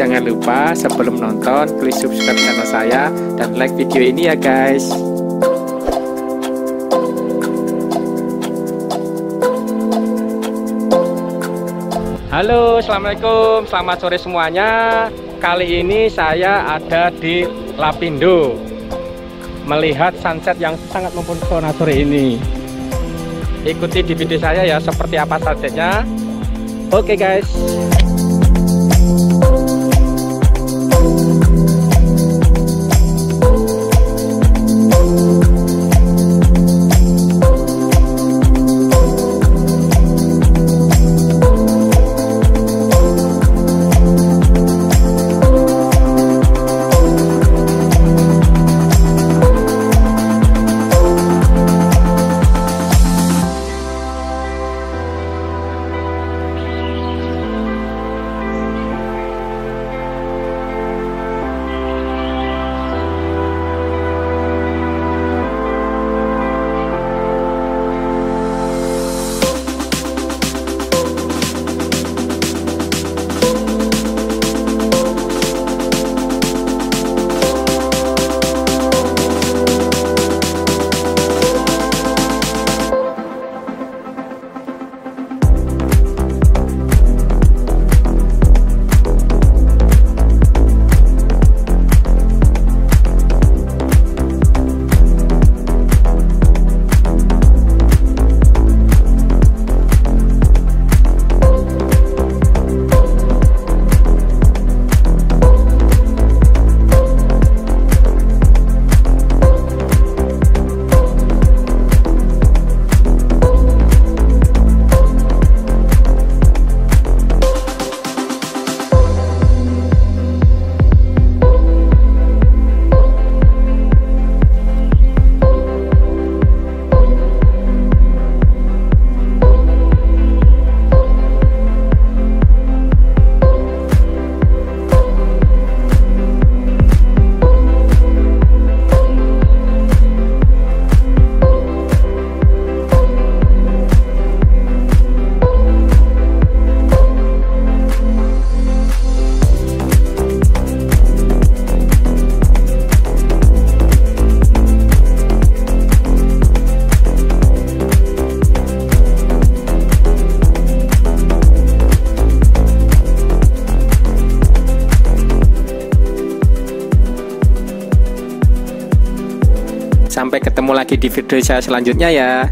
jangan lupa sebelum nonton klik subscribe channel saya dan like video ini ya guys. Halo, assalamualaikum, selamat sore semuanya. Kali ini saya ada di Lapindo melihat sunset yang sangat mempesona sore ini. Ikuti di video saya ya, seperti apa sunsetnya. Oke guys. Sampai ketemu lagi di video saya selanjutnya ya.